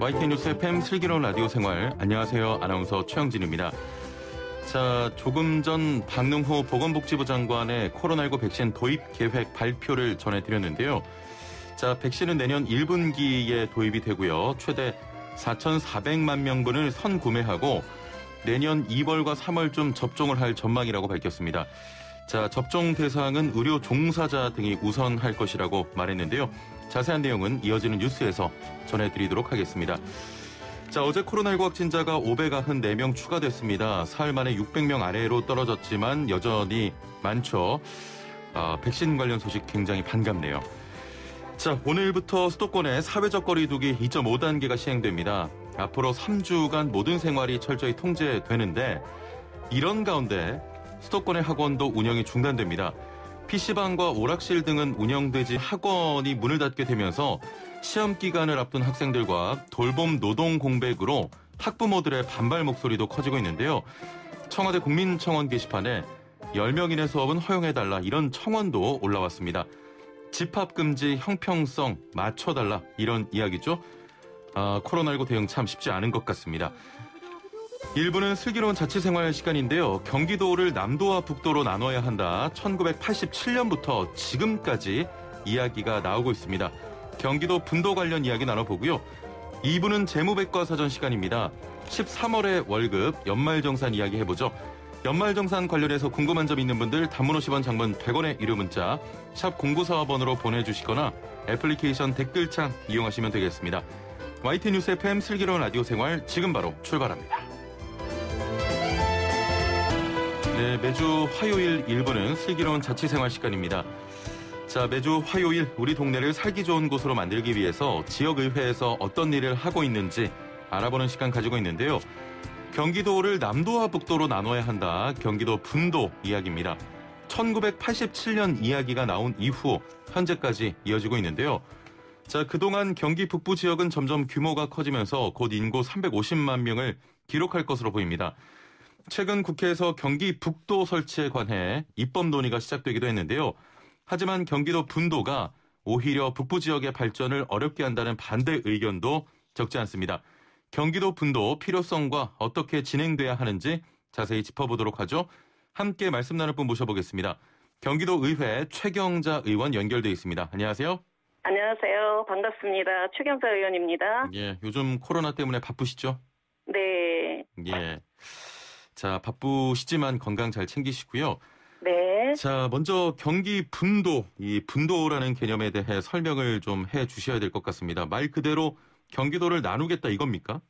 YTN 뉴스 FM 슬기로운 라디오 생활. 안녕하세요. 아나운서 최영진입니다. 자, 조금 전 박능후 보건복지부 장관의 코로나19 백신 도입 계획 발표를 전해드렸는데요. 자, 백신은 내년 1분기에 도입이 되고요. 최대 4,400만 명분을 선구매하고 내년 2월과 3월쯤 접종을 할 전망이라고 밝혔습니다. 자, 접종 대상은 의료 종사자 등이 우선할 것이라고 말했는데요. 자세한 내용은 이어지는 뉴스에서 전해드리도록 하겠습니다. 자, 어제 코로나19 확진자가 594명 추가됐습니다. 사흘 만에 600명 아래로 떨어졌지만 여전히 많죠. 백신 관련 소식 굉장히 반갑네요. 자, 오늘부터 수도권에 사회적 거리 두기 2.5단계가 시행됩니다. 앞으로 3주간 모든 생활이 철저히 통제되는데 이런 가운데 수도권의 학원도 운영이 중단됩니다. PC방과 오락실 등은 운영되지 학원이 문을 닫게 되면서 시험 기간을 앞둔 학생들과 돌봄 노동 공백으로 학부모들의 반발 목소리도 커지고 있는데요. 청와대 국민청원 게시판에 10명 이내 수업은 허용해달라 이런 청원도 올라왔습니다. 집합금지 형평성 맞춰달라 이런 이야기죠. 코로나19 대응 참 쉽지 않은 것 같습니다. 1부는 슬기로운 자취생활 시간인데요. 경기도를 남도와 북도로 나눠야 한다. 1987년부터 지금까지 이야기가 나오고 있습니다. 경기도 분도 관련 이야기 나눠보고요. 2부는 재무백과사전 시간입니다. 13월의 월급 연말정산 이야기 해보죠. 연말정산 관련해서 궁금한 점 있는 분들 단문 50원 장문 100원의 유료 문자 샵 0945번으로 보내주시거나 애플리케이션 댓글창 이용하시면 되겠습니다. YTN 뉴스 FM 슬기로운 라디오 생활 지금 바로 출발합니다. 네, 매주 화요일 1부는 슬기로운 자취생활 시간입니다. 자, 매주 화요일 우리 동네를 살기 좋은 곳으로 만들기 위해서 지역의회에서 어떤 일을 하고 있는지 알아보는 시간 가지고 있는데요. 경기도를 남도와 북도로 나눠야 한다. 경기도 분도 이야기입니다. 1987년 이야기가 나온 이후 현재까지 이어지고 있는데요. 자, 그동안 경기 북부 지역은 점점 규모가 커지면서 곧 인구 350만 명을 기록할 것으로 보입니다. 최근 국회에서 경기 북도 설치에 관해 입법 논의가 시작되기도 했는데요. 하지만 경기도 분도가 오히려 북부 지역의 발전을 어렵게 한다는 반대 의견도 적지 않습니다. 경기도 분도 필요성과 어떻게 진행돼야 하는지 자세히 짚어보도록 하죠. 함께 말씀 나눌 분 모셔보겠습니다. 경기도 의회 최경자 의원 연결돼 있습니다. 안녕하세요. 안녕하세요. 반갑습니다. 최경자 의원입니다. 예, 요즘 코로나 때문에 바쁘시죠? 네. 예. 자, 바쁘시지만 건강 잘 챙기시고요. 네. 자, 먼저 경기 분도, 이 분도라는 개념에 대해 설명을 좀 해 주셔야 될 것 같습니다. 말 그대로 경기도를 나누겠다 이겁니까?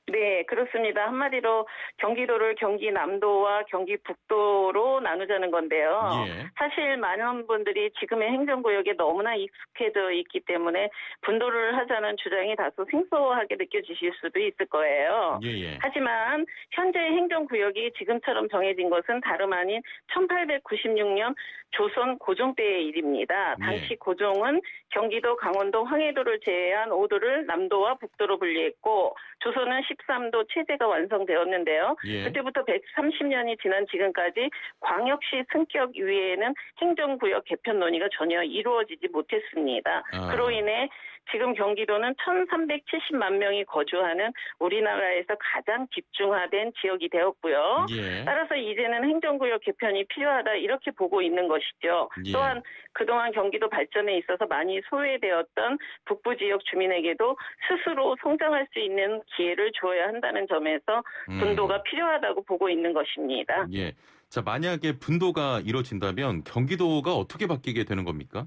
네, 그렇습니다. 한마디로 경기도를 경기 남도와 경기 북도로 나누자는 건데요. 예. 사실 많은 분들이 지금의 행정구역에 너무나 익숙해져 있기 때문에 분도를 하자는 주장이 다소 생소하게 느껴지실 수도 있을 거예요. 예. 하지만 현재 행정구역이 지금처럼 정해진 것은 다름 아닌 1896년 조선 고종 때의 일입니다. 당시 예. 고종은 경기도, 강원도, 황해도를 제외한 5도를 남도와 북도로 분리했고 조선은 13도 체제가 완성되었는데요. 예. 그때부터 130년이 지난 지금까지 광역시 승격 이외에는 행정구역 개편 논의가 전혀 이루어지지 못했습니다. 그로 인해 지금 경기도는 1,370만 명이 거주하는 우리나라에서 가장 집중화된 지역이 되었고요. 예. 따라서 이제는 행정구역 개편이 필요하다 이렇게 보고 있는 것이죠. 예. 또한 그동안 경기도 발전에 있어서 많이 소외되었던 북부 지역 주민에게도 스스로 성장할 수 있는 기회를 주어야 한다는 점에서 분도가 필요하다고 보고 있는 것입니다. 예. 자, 만약에 분도가 이루어진다면 경기도가 어떻게 바뀌게 되는 겁니까?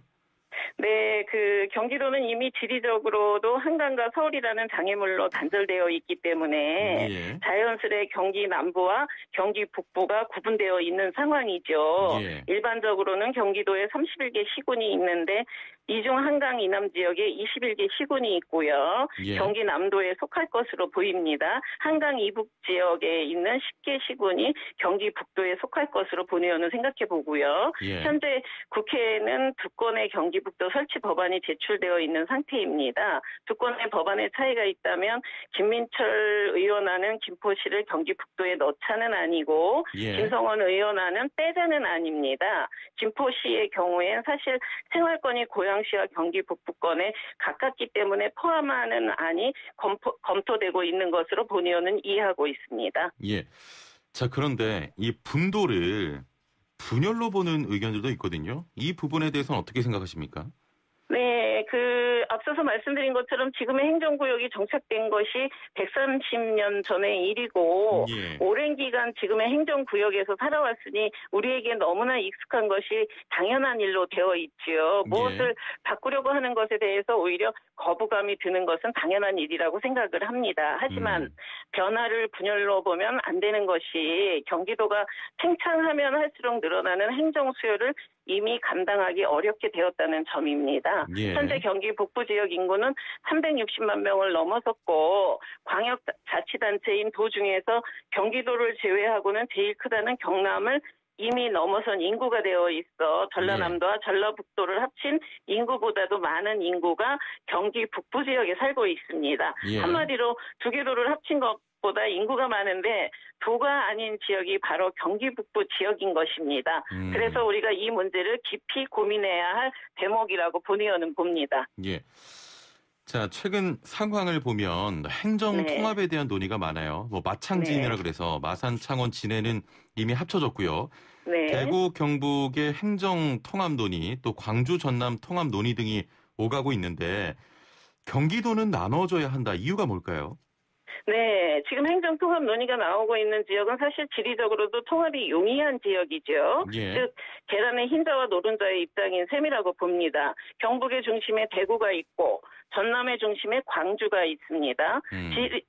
네, 경기도는 이미 지리적으로도 한강과 서울이라는 장애물로 단절되어 있기 때문에 예. 자연스레 경기 남부와 경기 북부가 구분되어 있는 상황이죠. 예. 일반적으로는 경기도에 31개 시군이 있는데 이 중 한강 이남 지역에 21개 시군이 있고요. 예. 경기 남도에 속할 것으로 보입니다. 한강 이북 지역에 있는 10개 시군이 경기 북도에 속할 것으로 본 의원은 생각해 보고요. 예. 현재 국회에는 두 건의 경기 북도 설치 법안이 제출되어 있는 상태입니다. 두 건의 법안의 차이가 있다면 김민철 의원안은 김포시를 경기 북도에 넣자는 아니고 예. 김성원 의원안은 빼자는 아닙니다. 김포시의 경우엔 사실 생활권이 고양 광양시와 경기 북부권에 가깝기 때문에 포함하는 안이 검토되고 있는 것으로 본 의원은 이해하고 있습니다. 예. 자, 그런데 이 분도를 분열로 보는 의견들도 있거든요. 이 부분에 대해서는 어떻게 생각하십니까? 네, 앞서서 말씀드린 것처럼 지금의 행정구역이 정착된 것이 130년 전의 일이고, 예. 오랜 기간 지금의 행정구역에서 살아왔으니 우리에게 너무나 익숙한 것이 당연한 일로 되어 있지요. 무엇을 바꾸려고 하는 것에 대해서 오히려 거부감이 드는 것은 당연한 일이라고 생각을 합니다. 하지만 변화를 분열로 보면 안 되는 것이 경기도가 팽창하면 할수록 늘어나는 행정 수요를 이미 감당하기 어렵게 되었다는 점입니다. 예. 현재 경기 북부 지역 인구는 360만 명을 넘어섰고 광역자치단체인 도 중에서 경기도를 제외하고는 제일 크다는 경남을 이미 넘어선 인구가 되어 있어 전라남도와 전라북도를 합친 인구보다도 많은 인구가 경기 북부 지역에 살고 있습니다. 예. 한마디로 두 개 도를 합친 것보다 인구가 많은데 도가 아닌 지역이 바로 경기 북부 지역인 것입니다. 그래서 우리가 이 문제를 깊이 고민해야 할 대목이라고 본 의원은 봅니다. 예. 자, 최근 상황을 보면 행정 통합에 대한 논의가 많아요. 뭐 마창진이라 그래서 마산, 창원, 진해는 이미 합쳐졌고요. 네. 대구, 경북의 행정 통합 논의, 또 광주, 전남 통합 논의 등이 오가고 있는데 경기도는 나눠져야 한다. 이유가 뭘까요? 네, 지금 행정통합 논의가 나오고 있는 지역은 사실 지리적으로도 통합이 용이한 지역이죠. 예. 즉 계란의 흰자와 노른자의 입장인 셈이라고 봅니다. 경북의 중심에 대구가 있고 전남의 중심에 광주가 있습니다.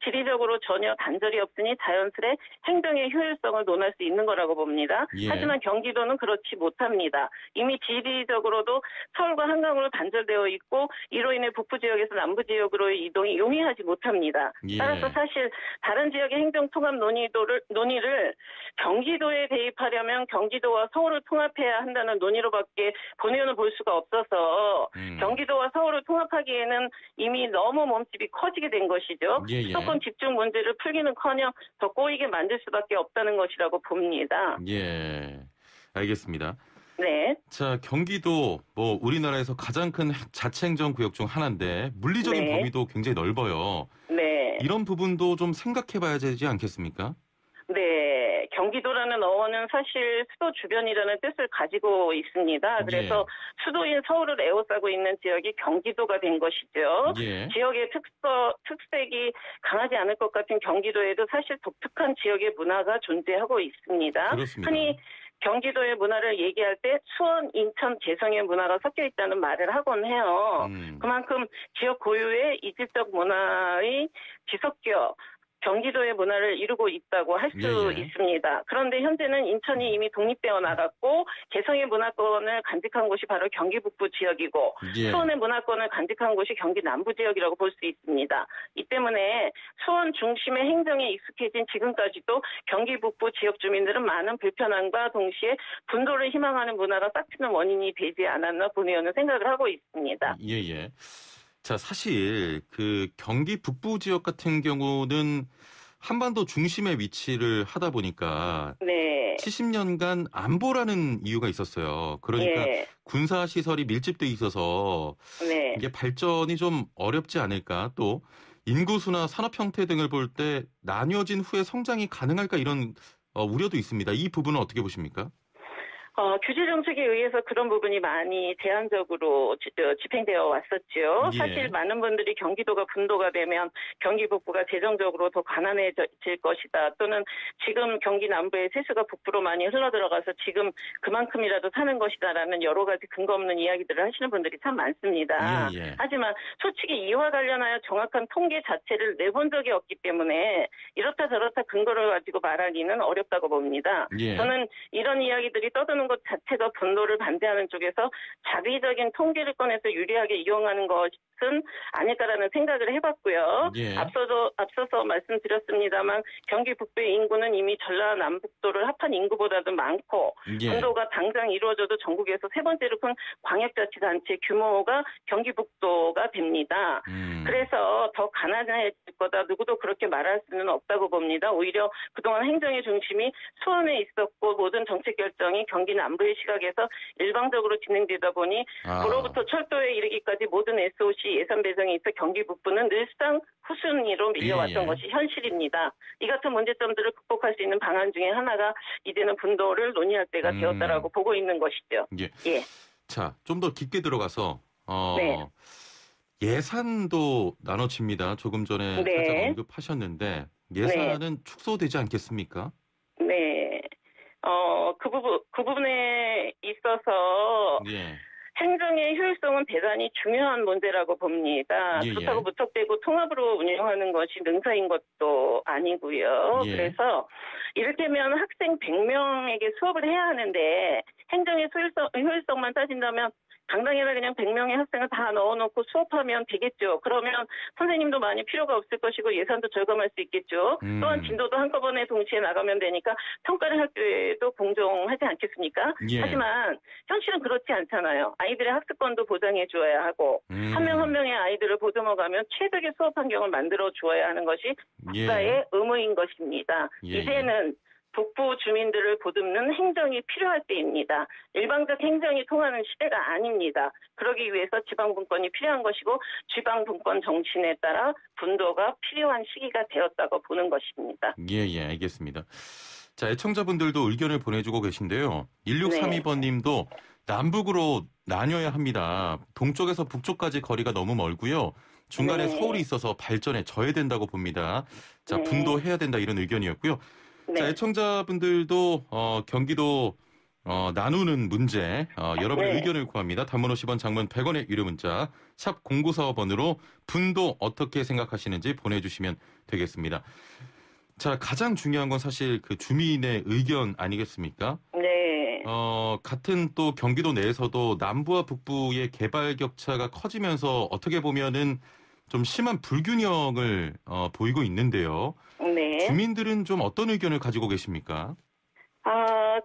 지리적으로 전혀 단절이 없으니 자연스레 행정의 효율성을 논할 수 있는 거라고 봅니다. 예. 하지만 경기도는 그렇지 못합니다. 이미 지리적으로도 서울과 한강으로 단절되어 있고 이로 인해 북부 지역에서 남부 지역으로의 이동이 용이하지 못합니다. 예. 따라서 사실 다른 지역의 행정통합 논의를 경기도에 대입하려면 경기도와 서울을 통합해야 한다는 논의로밖에 본 의원은 볼 수가 없어서 경기도와 서울을 통합하기에는 이미 너무 몸집이 커지게 된 것이죠. 예. 수도권 집중 문제를 풀기는커녕 더 꼬이게 만들 수밖에 없다는 것이라고 봅니다. 예, 알겠습니다. 네. 자, 경기도 뭐 우리나라에서 가장 큰 자치행정구역 중 하나인데 물리적인 범위도 굉장히 넓어요. 네. 이런 부분도 좀 생각해봐야 되지 않겠습니까? 네, 경기도라는 어원은 사실 수도 주변이라는 뜻을 가지고 있습니다. 그래서 수도인 서울을 에워싸고 있는 지역이 경기도가 된 것이죠. 예. 지역의 특색이 강하지 않을 것 같은 경기도에도 사실 독특한 지역의 문화가 존재하고 있습니다. 그렇습니다. 흔히 경기도의 문화를 얘기할 때 수원, 인천, 개성의 문화가 섞여 있다는 말을 하곤 해요. 그만큼 지역 고유의 이질적 문화의 뒤섞여 경기도의 문화를 이루고 있다고 할 수 있습니다. 그런데 현재는 인천이 이미 독립되어 나갔고 개성의 문화권을 간직한 곳이 바로 경기 북부 지역이고 수원의 문화권을 간직한 곳이 경기 남부 지역이라고 볼 수 있습니다. 이 때문에 수원 중심의 행정에 익숙해진 지금까지도 경기 북부 지역 주민들은 많은 불편함과 동시에 분도를 희망하는 문화가 싹트는 원인이 되지 않았나 본 의원은 생각을 하고 있습니다. 예. 자, 사실 그 경기 북부 지역 같은 경우는 한반도 중심에 위치를 하다 보니까 70년간 안보라는 이유가 있었어요. 그러니까 군사 시설이 밀집돼 있어서 이게 발전이 좀 어렵지 않을까, 또 인구수나 산업 형태 등을 볼 때 나뉘어진 후에 성장이 가능할까, 이런 우려도 있습니다. 이 부분은 어떻게 보십니까? 규제 정책에 의해서 그런 부분이 많이 제한적으로 집행되어 왔었죠. 사실 많은 분들이 경기도가 분도가 되면 경기 북부가 재정적으로 더 가난해질 것이다. 또는 지금 경기 남부의 세수가 북부로 많이 흘러들어가서 지금 그만큼이라도 사는 것이다라는 여러 가지 근거 없는 이야기들을 하시는 분들이 참 많습니다. 하지만 솔직히 이와 관련하여 정확한 통계 자체를 내본 적이 없기 때문에 이렇다 저렇다 근거를 가지고 말하기는 어렵다고 봅니다. 저는 이런 이야기들이 떠드는 것 자체가 분도를 반대하는 쪽에서 자비적인 통계를 꺼내서 유리하게 이용하는 것은 아닐까라는 생각을 해봤고요. 앞서서 말씀드렸습니다만 경기 북부의 인구는 이미 전라남북도를 합한 인구보다도 많고 분도가 당장 이루어져도 전국에서 세 번째로 큰 광역자치단체 규모가 경기 북도가 됩니다. 그래서 더 가난해질 거다, 누구도 그렇게 말할 수는 없다고 봅니다. 오히려 그동안 행정의 중심이 수원에 있었고 모든 정책 결정이 경기 경기 남부의 시각에서 일방적으로 진행되다 보니 도로부터 철도에 이르기까지 모든 SOC 예산 배정에 있어 경기 북부는 늘상 후순위로 밀려왔던 것이 현실입니다. 이 같은 문제점들을 극복할 수 있는 방안 중에 하나가 이제는 분도를 논의할 때가 되었다라고 보고 있는 것이죠. 예. 자, 좀 더 깊게 들어가서 예산도 나눠집니다. 조금 전에 살짝 언급하셨는데 예산은 축소되지 않겠습니까? 네. 그 부분에 있어서 행정의 효율성은 대단히 중요한 문제라고 봅니다. 그렇다고 무턱대고 통합으로 운영하는 것이 능사인 것도 아니고요. 그래서 이를테면 학생 100명에게 수업을 해야 하는데 행정의 효율성만 따진다면 강당에다 그냥 100명의 학생을 다 넣어놓고 수업하면 되겠죠. 그러면 선생님도 많이 필요가 없을 것이고 예산도 절감할 수 있겠죠. 또한 진도도 한꺼번에 동시에 나가면 되니까 평가를 할 때도 공정하지 않겠습니까? 하지만 현실은 그렇지 않잖아요. 아이들의 학습권도 보장해 주어야 하고 한 명 한 명의 아이들을 보듬어가면 최적의 수업 환경을 만들어 주어야 하는 것이 국가의 의무인 것입니다. 이제는 북부 주민들을 보듬는 행정이 필요할 때입니다. 일방적 행정이 통하는 시대가 아닙니다. 그러기 위해서 지방분권이 필요한 것이고 지방분권 정신에 따라 분도가 필요한 시기가 되었다고 보는 것입니다. 알겠습니다. 자, 애청자분들도 의견을 보내주고 계신데요. 1632번님도 남북으로 나뉘어야 합니다. 동쪽에서 북쪽까지 거리가 너무 멀고요. 중간에 서울이 있어서 발전에 저해된다고 봅니다. 자, 분도해야 된다 이런 의견이었고요. 자, 애청자분들도 경기도 나누는 문제 여러분의 의견을 구합니다. 단문 50원, 장문 100원의 유료 문자 샵 0945번으로 분도 어떻게 생각하시는지 보내주시면 되겠습니다. 자, 가장 중요한 건 사실 그 주민의 의견 아니겠습니까? 같은 또 경기도 내에서도 남부와 북부의 개발 격차가 커지면서 어떻게 보면은 좀 심한 불균형을 보이고 있는데요. 주민들은 좀 어떤 의견을 가지고 계십니까?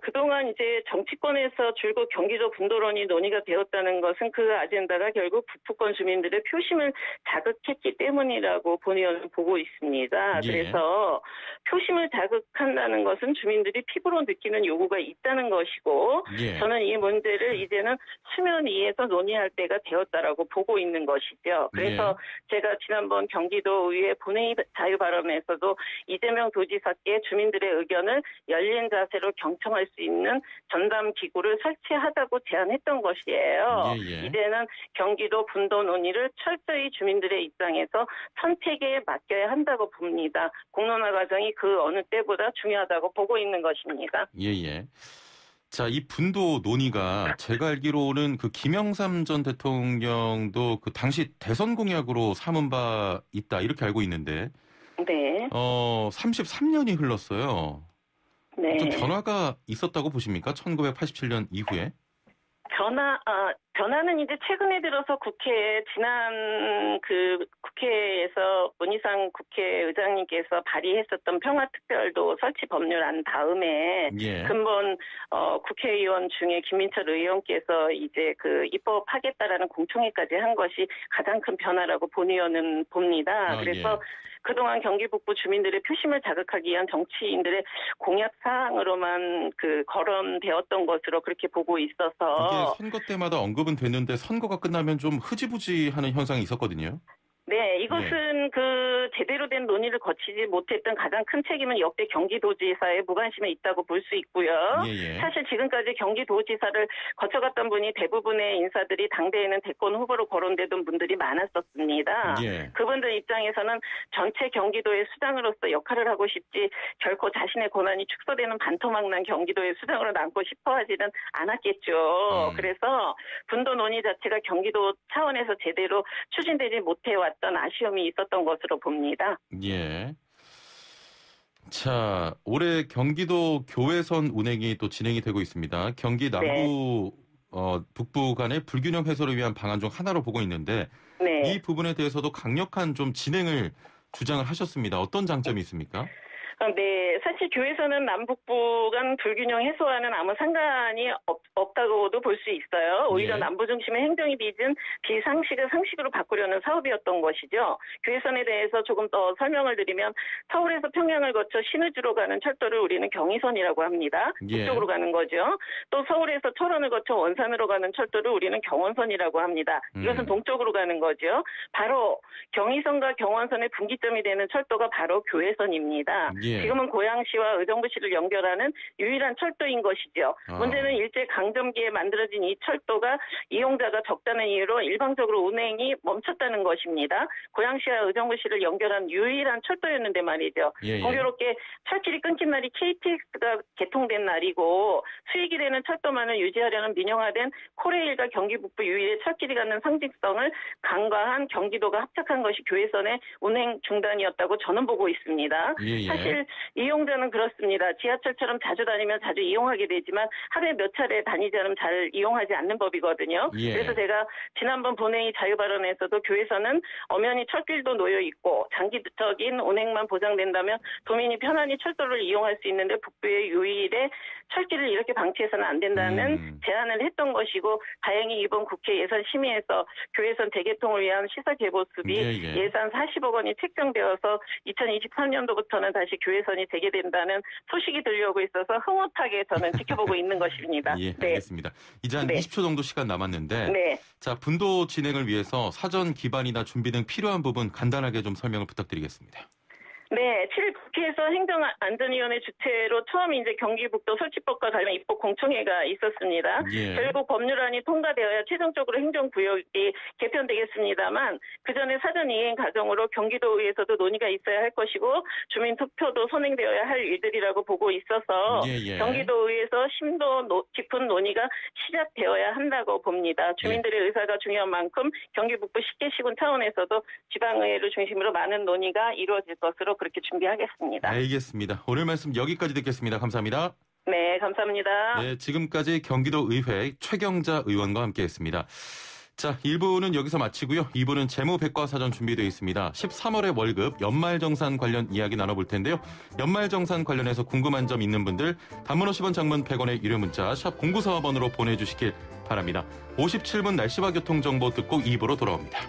그동안 이제 정치권에서 줄곧 경기도 분도론이 논의가 되었다는 것은 그 아젠다가 결국 북부권 주민들의 표심을 자극했기 때문이라고 본의원은 보고 있습니다. 그래서 표심을 자극한다는 것은 주민들이 피부로 느끼는 요구가 있다는 것이고 저는 이 문제를 이제는 수면 위에서 논의할 때가 되었다라고 보고 있는 것이죠. 그래서 제가 지난번 경기도의회 본회의 자유 발언에서도 이재명 도지사께 주민들의 의견을 열린 자세로 경청할 수 있는 전담 기구를 설치하자고 제안했던 것이에요. 이제는 경기도 분도 논의를 철저히 주민들의 입장에서 선택에 맡겨야 한다고 봅니다. 공론화 과정이 그 어느 때보다 중요하다고 보고 있는 것입니다. 자, 이 분도 논의가 제가 알기로는 그 김영삼 전 대통령도 그 당시 대선 공약으로 삼은 바 있다 이렇게 알고 있는데 33년이 흘렀어요. 좀 변화가 있었다고 보십니까? 1987년 이후에? 변화는 이제 최근에 들어서 지난 국회에서 문희상 국회의장님께서 발의했었던 평화특별도 설치 법률안 다음에 근본 국회의원 중에 김민철 의원께서 이제 입법하겠다라는 공청회까지 한 것이 가장 큰 변화라고 본의원은 봅니다. 그래서 그동안 경기 북부 주민들의 표심을 자극하기 위한 정치인들의 공약 사항으로만 거론되었던 것으로 그렇게 보고 있어서 이게 선거 때마다 언급은 됐는데 선거가 끝나면 좀 흐지부지하는 현상이 있었거든요. 이것은 제대로 된 논의를 거치지 못했던 가장 큰 책임은 역대 경기도지사의 무관심에 있다고 볼 수 있고요. 사실 지금까지 경기도지사를 거쳐갔던 분이 대부분의 인사들이 당대에는 대권 후보로 거론되던 분들이 많았었습니다. 그분들 입장에서는 전체 경기도의 수장으로서 역할을 하고 싶지 결코 자신의 권한이 축소되는 반토막난 경기도의 수장으로 남고 싶어 하지는 않았겠죠. 그래서 분도 논의 자체가 경기도 차원에서 제대로 추진되지 못해왔던 아쉬움이 있었던 것으로 봅니다. 자, 올해 경기도 교외선 운행이 또 진행이 되고 있습니다. 경기 남부 북부 간의 불균형 해소를 위한 방안 중 하나로 보고 있는데 이 부분에 대해서도 강력한 좀 진행을 주장을 하셨습니다. 어떤 장점이 있습니까? 사실 교회에서는 남북부 간 불균형 해소와는 아무 상관이 없다고도 볼 수 있어요. 오히려 예. 남부 중심의 행정이 빚은 비상식을 상식으로 바꾸려는 사업이었던 것이죠. 교회선에 대해서 조금 더 설명을 드리면 서울에서 평양을 거쳐 신의주로 가는 철도를 우리는 경의선이라고 합니다. 예. 북쪽으로 가는 거죠. 또 서울에서 철원을 거쳐 원산으로 가는 철도를 우리는 경원선이라고 합니다. 이것은 동쪽으로 가는 거죠. 바로 경의선과 경원선의 분기점이 되는 철도가 바로 교회선입니다. 예. 지금은 고양시와 의정부시를 연결하는 유일한 철도인 것이죠. 문제는 일제 강점기에 만들어진 이 철도가 이용자가 적다는 이유로 일방적으로 운행이 멈췄다는 것입니다. 고양시와 의정부시를 연결한 유일한 철도였는데 말이죠. 예. 공교롭게 철길이 끊긴 날이 KTX가 개통된 날이고 수익이 되는 철도만을 유지하려는 민영화된 코레일과 경기 북부 유일의 철길이 갖는 상징성을 간과한 경기도가 합작한 것이 교회선의 운행 중단이었다고 저는 보고 있습니다. 예. 사실 이용자는 그렇습니다. 지하철처럼 자주 다니면 자주 이용하게 되지만 하루에 몇 차례 다니지 않으면 잘 이용하지 않는 법이거든요. 예. 그래서 제가 지난번 본회의 자유발언에서도 교회선은 엄연히 철길도 놓여 있고 장기적인 운행만 보장된다면 도민이 편안히 철도를 이용할 수 있는데 북부의 유일의 철길을 이렇게 방치해서는 안 된다는 제안을 했던 것이고 다행히 이번 국회 예산심의에서 교회선 재개통을 위한 시설개보수비 예산 40억 원이 책정되어서 2023년도부터는 다시 교회선이 재개된다는 소식이 들려오고 있어서 흐뭇하게 저는 지켜보고 있는 것입니다. 예, 네. 알겠습니다. 이제 한 20초 정도 시간 남았는데 네. 자, 분도 진행을 위해서 사전 기반이나 준비 등 필요한 부분 간단하게 좀 설명을 부탁드리겠습니다. 네, 7일 국회에서 행정안전위원회 주최로 처음 이제 경기북도 설치법과 관련 입법 공청회가 있었습니다. 예. 결국 법률안이 통과되어야 최종적으로 행정구역이 개편되겠습니다만 그 전에 사전 이행 과정으로 경기도의회에서도 논의가 있어야 할 것이고 주민투표도 선행되어야 할 일들이라고 보고 있어서 경기도의회에서 심도 깊은 논의가 시작되어야 한다고 봅니다. 주민들의 의사가 중요한 만큼 경기북부 10개 시군 차원에서도 지방의회를 중심으로 많은 논의가 이루어질 것으로 그렇게 준비하겠습니다. 알겠습니다. 오늘 말씀 여기까지 듣겠습니다. 감사합니다. 네, 감사합니다. 네, 지금까지 경기도의회 최경자 의원과 함께했습니다. 자, 1부는 여기서 마치고요. 2부는 재무백과사전 준비되어 있습니다. 13월의 월급 연말정산 관련 이야기 나눠볼 텐데요. 연말정산 관련해서 궁금한 점 있는 분들 단문 50원 장문 100원의 유료 문자 샵 0945번으로 보내주시길 바랍니다. 57분 날씨와 교통정보 듣고 2부로 돌아옵니다.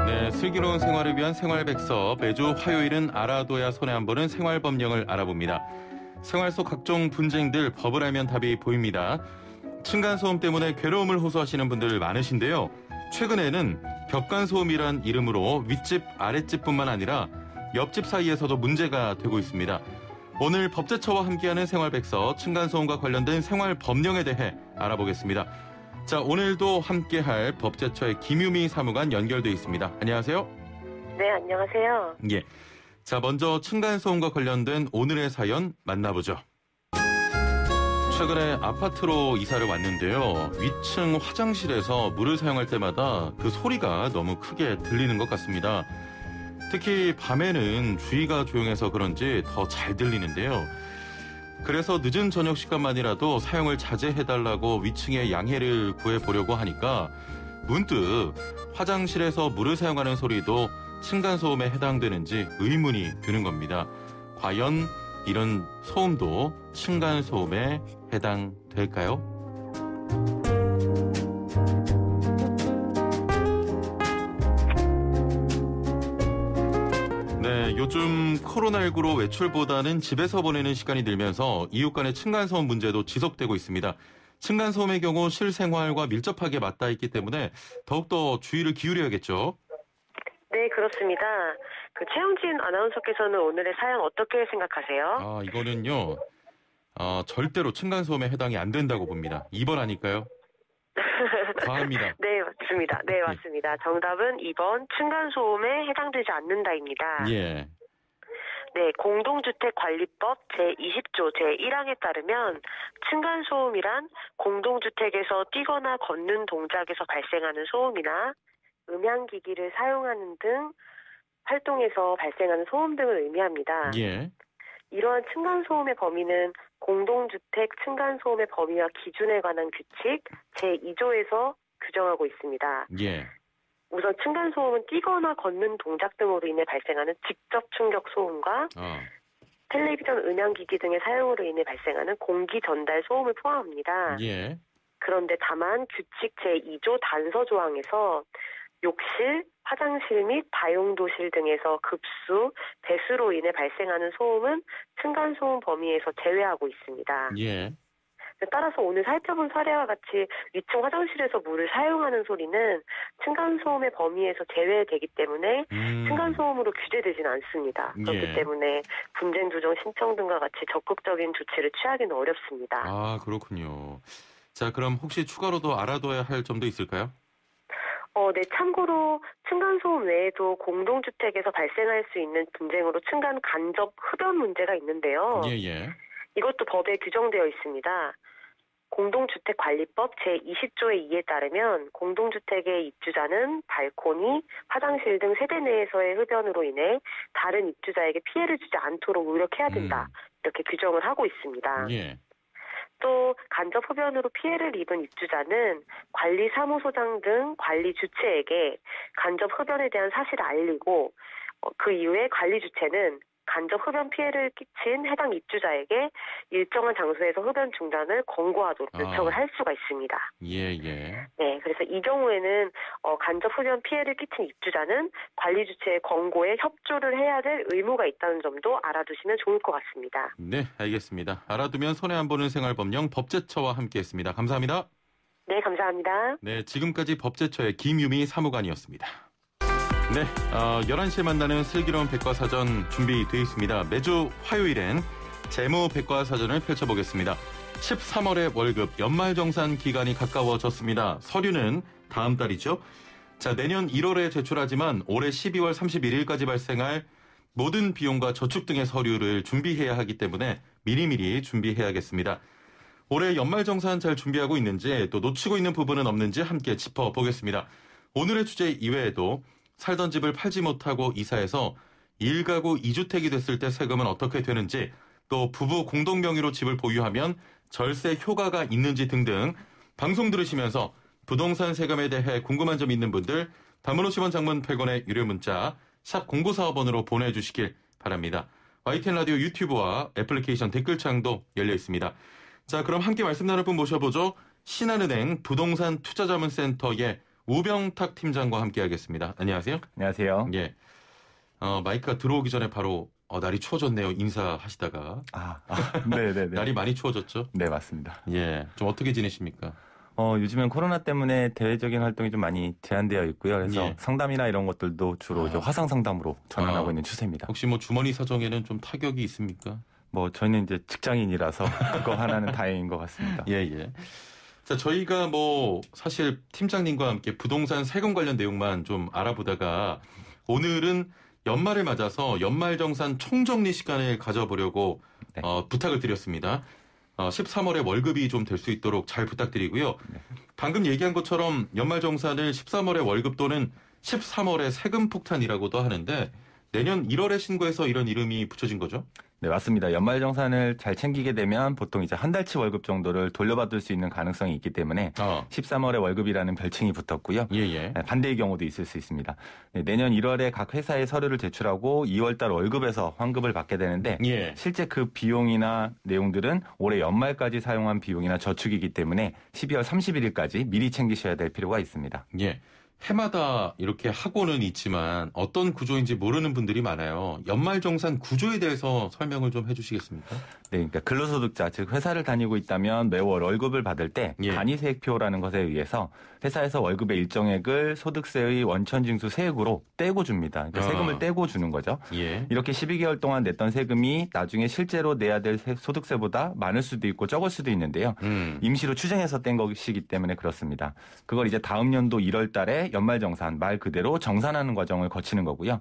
네, 슬기로운 생활을 위한 생활백서 매주 화요일은 알아둬야 손해 안 보는 생활법령을 알아봅니다. 생활 속 각종 분쟁들 법을 알면 답이 보입니다. 층간소음 때문에 괴로움을 호소하시는 분들 많으신데요. 최근에는 벽간소음이란 이름으로 윗집 아랫집뿐만 아니라 옆집 사이에서도 문제가 되고 있습니다. 오늘 법제처와 함께하는 생활백서 층간소음과 관련된 생활법령에 대해 알아보겠습니다. 자, 오늘도 함께할 법제처의 김유미 사무관 연결돼 있습니다. 안녕하세요. 네, 안녕하세요. 예. 자, 먼저 층간소음과 관련된 오늘의 사연 만나보죠. 최근에 아파트로 이사를 왔는데요. 위층 화장실에서 물을 사용할 때마다 그 소리가 너무 크게 들리는 것 같습니다. 특히 밤에는 주위가 조용해서 그런지 더 잘 들리는데요. 그래서 늦은 저녁 시간만이라도 사용을 자제해달라고 위층에 양해를 구해보려고 하니까 문득 화장실에서 물을 사용하는 소리도 층간소음에 해당되는지 의문이 드는 겁니다. 과연 이런 소음도 층간소음에 해당될까요? 네, 요즘 코로나19로 외출보다는 집에서 보내는 시간이 늘면서 이웃 간의 층간소음 문제도 지속되고 있습니다. 층간소음의 경우 실생활과 밀접하게 맞닿아 있기 때문에 더욱더 주의를 기울여야겠죠. 네, 그렇습니다. 최영진 아나운서께서는 오늘의 사연 어떻게 생각하세요? 이거는요. 절대로 층간소음에 해당이 안 된다고 봅니다. 2번 아닐까요? 과합니다. 네, 맞습니다. 네, 맞습니다. 정답은 2번 층간소음에 해당되지 않는다입니다. 예. 네, 공동주택관리법 제20조 제1항에 따르면 층간소음이란 공동주택에서 뛰거나 걷는 동작에서 발생하는 소음이나 음향기기를 사용하는 등 활동에서 발생하는 소음 등을 의미합니다. 예. 이러한 층간소음의 범위는 공동주택 층간소음의 범위와 기준에 관한 규칙 제2조에서 규정하고 있습니다. 예. 우선 층간소음은 뛰거나 걷는 동작 등으로 인해 발생하는 직접 충격 소음과 텔레비전 음향기기 등의 사용으로 인해 발생하는 공기 전달 소음을 포함합니다. 예. 그런데 다만 규칙 제2조 단서 조항에서 욕실, 화장실 및 다용도실 등에서 급수, 배수로 인해 발생하는 소음은 층간소음 범위에서 제외하고 있습니다. 예. 따라서 오늘 살펴본 사례와 같이 위층 화장실에서 물을 사용하는 소리는 층간소음의 범위에서 제외되기 때문에 층간소음으로 규제되지는 않습니다. 그렇기 때문에 분쟁 조정 신청 등과 같이 적극적인 조치를 취하기는 어렵습니다. 아, 그렇군요. 자, 그럼 혹시 추가로도 알아둬야 할 점도 있을까요? 네, 참고로 층간소음 외에도 공동주택에서 발생할 수 있는 분쟁으로 층간 간접 흡연 문제가 있는데요. 예. 이것도 법에 규정되어 있습니다. 공동주택관리법 제20조의 2에 따르면 공동주택의 입주자는 발코니, 화장실 등 세대 내에서의 흡연으로 인해 다른 입주자에게 피해를 주지 않도록 노력해야 된다. 이렇게 규정을 하고 있습니다. 예. 또 간접 흡연으로 피해를 입은 입주자는 관리사무소장 등 관리 주체에게 간접 흡연에 대한 사실을 알리고 그 이후에 관리 주체는 간접 흡연 피해를 끼친 해당 입주자에게 일정한 장소에서 흡연 중단을 권고하도록 요청을 할 수가 있습니다. 예. 네, 그래서 이 경우에는 간접 흡연 피해를 끼친 입주자는 관리 주체의 권고에 협조를 해야 될 의무가 있다는 점도 알아두시면 좋을 것 같습니다. 네, 알겠습니다. 알아두면 손해 안 보는 생활법령 법제처와 함께했습니다. 감사합니다. 네, 감사합니다. 네, 지금까지 법제처의 김유미 사무관이었습니다. 네, 11시에 만나는 슬기로운 백과사전 준비되어 있습니다. 매주 화요일엔 재무 백과사전을 펼쳐보겠습니다. 13월의 월급 연말정산 기간이 가까워졌습니다. 서류는 다음 달이죠. 자, 내년 1월에 제출하지만 올해 12월 31일까지 발생할 모든 비용과 저축 등의 서류를 준비해야 하기 때문에 미리미리 준비해야겠습니다. 올해 연말정산 잘 준비하고 있는지 또 놓치고 있는 부분은 없는지 함께 짚어보겠습니다. 오늘의 주제 이외에도 살던 집을 팔지 못하고 이사해서 1가구 2주택이 됐을 때 세금은 어떻게 되는지, 또 부부 공동 명의로 집을 보유하면 절세 효과가 있는지 등등 방송 들으시면서 부동산 세금에 대해 궁금한 점 있는 분들 단문 50원 장문 100원의 유료 문자 샵 0945번으로 보내주시길 바랍니다. YTN 라디오 유튜브와 애플리케이션 댓글창도 열려 있습니다. 자, 그럼 함께 말씀 나눌 분 모셔보죠. 신한은행 부동산 투자자문센터의 우병탁 팀장과 함께하겠습니다. 안녕하세요. 안녕하세요. 예. 마이크가 들어오기 전에 바로 날이 추워졌네요. 인사하시다가. 네네네. 날이 많이 추워졌죠? 네, 맞습니다. 예. 좀 어떻게 지내십니까? 요즘엔 코로나 때문에 대외적인 활동이 좀 많이 제한되어 있고요. 그래서 상담이나 이런 것들도 주로 이제 화상 상담으로 전환하고 있는 추세입니다. 혹시 주머니 사정에는 좀 타격이 있습니까? 저희는 이제 직장인이라서 그거 하나는 다행인 것 같습니다. 예. 자, 저희가 사실 팀장님과 함께 부동산 세금 관련 내용만 좀 알아보다가 오늘은 연말을 맞아서 연말정산 총정리 시간을 가져보려고 부탁을 드렸습니다. 13월에 월급이 좀 될 수 있도록 잘 부탁드리고요. 방금 얘기한 것처럼 연말정산을 13월에 월급 또는 13월에 세금 폭탄이라고도 하는데 내년 1월에 신고해서 이런 이름이 붙여진 거죠? 네, 맞습니다. 연말정산을 잘 챙기게 되면 보통 이제 한 달치 월급 정도를 돌려받을 수 있는 가능성이 있기 때문에 13월에 월급이라는 별칭이 붙었고요. 예. 반대의 경우도 있을 수 있습니다. 네, 내년 1월에 각 회사에 서류를 제출하고 2월달 월급에서 환급을 받게 되는데 실제 그 비용이나 내용들은 올해 연말까지 사용한 비용이나 저축이기 때문에 12월 31일까지 미리 챙기셔야 될 필요가 있습니다. 예. 해마다 이렇게 하고는 있지만 어떤 구조인지 모르는 분들이 많아요. 연말정산 구조에 대해서 설명을 좀 해주시겠습니까? 네, 그러니까 근로소득자, 즉 회사를 다니고 있다면 매월 월급을 받을 때 간이세액표라는 것에 의해서 회사에서 월급의 일정액을 소득세의 원천징수 세액으로 떼고 줍니다. 그러니까 세금을 떼고 주는 거죠. 이렇게 12개월 동안 냈던 세금이 나중에 실제로 내야 될 소득세보다 많을 수도 있고 적을 수도 있는데요. 임시로 추정해서 뗀 것이기 때문에 그렇습니다. 그걸 이제 다음 연도 1월 달에 연말정산, 말 그대로 정산하는 과정을 거치는 거고요.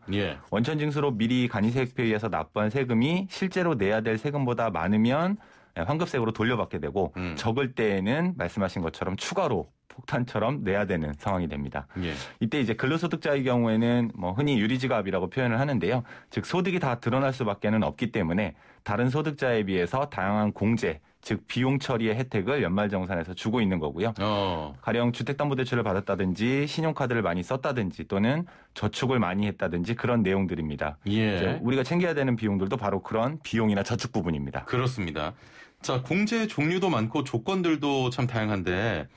원천징수로 미리 간이세액표에 의해서 납부한 세금이 실제로 내야 될 세금보다 많으면 환급세액으로 돌려받게 되고 적을 때에는 말씀하신 것처럼 추가로 폭탄처럼 내야 되는 상황이 됩니다. 예. 이때 이제 근로소득자의 경우에는 뭐 흔히 유리지갑이라고 표현을 하는데요. 즉 소득이 다 드러날 수밖에는 없기 때문에 다른 소득자에 비해서 다양한 공제, 즉 비용 처리의 혜택을 연말정산에서 주고 있는 거고요. 가령 주택담보대출을 받았다든지 신용카드를 많이 썼다든지 또는 저축을 많이 했다든지 그런 내용들입니다. 예. 우리가 챙겨야 되는 비용들도 바로 그런 비용이나 저축 부분입니다. 그렇습니다. 자, 공제 종류도 많고 조건들도 참 다양한데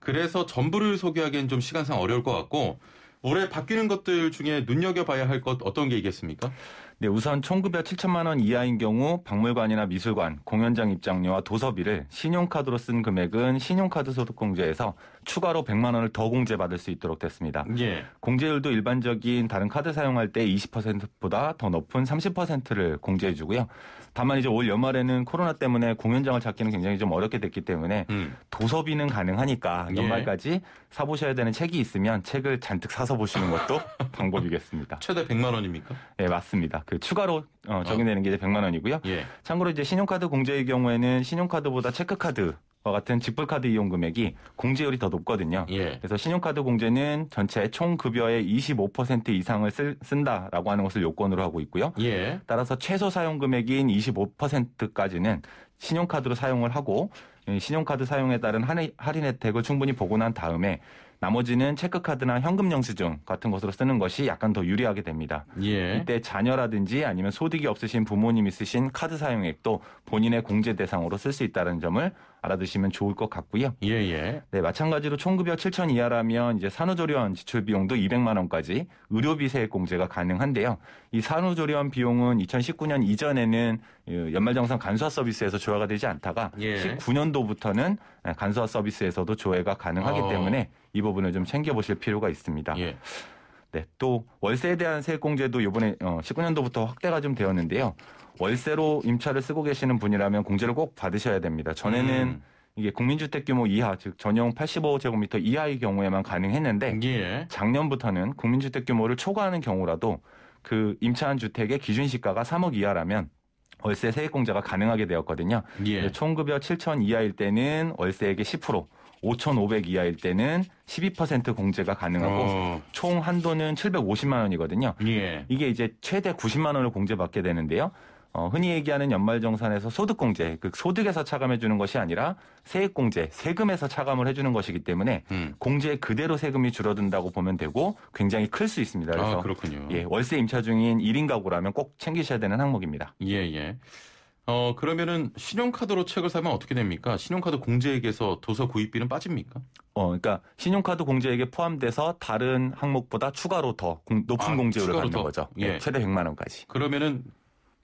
그래서 전부를 소개하기엔 좀 시간상 어려울 것 같고 올해 바뀌는 것들 중에 눈여겨봐야 할 것 어떤 게 있겠습니까? 네, 우선 총급여 7천만 원 이하인 경우 박물관이나 미술관, 공연장 입장료와 도서비를 신용카드로 쓴 금액은 신용카드 소득공제에서 추가로 100만 원을 더 공제받을 수 있도록 됐습니다. 예. 공제율도 일반적인 다른 카드 사용할 때 20%보다 더 높은 30%를 공제해 주고요. 다만 이제 올 연말에는 코로나 때문에 공연장을 찾기는 굉장히 좀 어렵게 됐기 때문에 도서비는 가능하니까 연말까지 사보셔야 되는 책이 있으면 책을 잔뜩 사서 보시는 것도 방법이겠습니다. 최대 100만 원입니까? 네, 맞습니다. 그 추가로 적용되는 게 이제 100만 원이고요. 예. 참고로 이제 신용카드 공제의 경우에는 신용카드보다 체크카드와 같은 직불카드 이용 금액이 공제율이 더 높거든요. 예. 그래서 신용카드 공제는 전체 총 급여의 25% 이상을 쓴다라고 하는 것을 요건으로 하고 있고요. 예. 따라서 최소 사용 금액인 25%까지는 신용카드로 사용을 하고 신용카드 사용에 따른 할인 혜택을 충분히 보고 난 다음에 나머지는 체크카드나 현금 영수증 같은 것으로 쓰는 것이 약간 더 유리하게 됩니다. 예. 이때 자녀라든지 아니면 소득이 없으신 부모님이 쓰신 카드 사용액도 본인의 공제 대상으로 쓸 수 있다는 점을 알아두시면 좋을 것 같고요. 예. 네, 마찬가지로 총급여 7천 이하라면 이제 산후조리원 지출 비용도 200만 원까지 의료비 세액 공제가 가능한데요. 이 산후조리원 비용은 2019년 이전에는 연말정산 간소화 서비스에서 조회가 되지 않다가 19년도부터는 간소화 서비스에서도 조회가 가능하기 때문에 이 부분을 좀 챙겨보실 필요가 있습니다. 예. 네, 또 월세에 대한 세액 공제도 이번에 19년도부터 확대가 좀 되었는데요. 월세로 임차를 쓰고 계시는 분이라면 공제를 꼭 받으셔야 됩니다. 전에는 이게 국민주택 규모 이하, 즉 전용 85제곱미터 이하의 경우에만 가능했는데 작년부터는 국민주택 규모를 초과하는 경우라도 그 임차한 주택의 기준 시가가 3억 이하라면 월세 세액 공제가 가능하게 되었거든요. 총급여 7천 이하일 때는 월세액의 10%, 5,500 이하일 때는 12% 공제가 가능하고 총 한도는 750만 원이거든요. 이게 이제 최대 90만 원을 공제받게 되는데요. 흔히 얘기하는 연말정산에서 소득공제, 그 소득에서 차감해 주는 것이 아니라 세액공제, 세금에서 차감을 해주는 것이기 때문에 공제 그대로 세금이 줄어든다고 보면 되고 굉장히 클 수 있습니다. 그래서 그렇군요. 예, 월세 임차 중인 1인 가구라면 꼭 챙기셔야 되는 항목입니다. 예. 그러면은 신용카드로 책을 사면 어떻게 됩니까? 신용카드 공제액에서 도서 구입비는 빠집니까? 그러니까 신용카드 공제액에 포함돼서 다른 항목보다 추가로 더 높은 공제율을 받는 거죠. 예. 최대 100만 원까지. 그러면은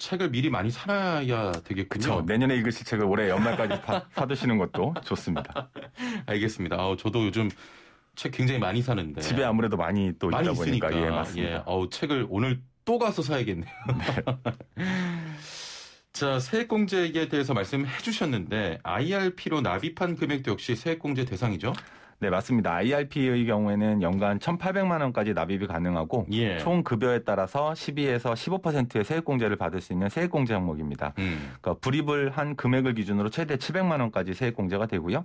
책을 미리 많이 사놔야 되겠군요. 그렇죠. 내년에 읽으실 책을 올해 연말까지 사두시는 것도 좋습니다. 알겠습니다. 저도 요즘 책 굉장히 많이 사는데 집에 아무래도 많이 또 많이 있다 있으니까. 보니까 맞습니다. 책을 오늘 또 가서 사야겠네요. 네. 자, 세액공제에 대해서 말씀해 주셨는데 IRP로 납입한 금액도 역시 세액공제 대상이죠? 네, 맞습니다. IRP의 경우에는 연간 1,800만 원까지 납입이 가능하고 총 급여에 따라서 12에서 15%의 세액공제를 받을 수 있는 세액공제 항목입니다. 그러니까 불입을 한 금액을 기준으로 최대 700만 원까지 세액공제가 되고요.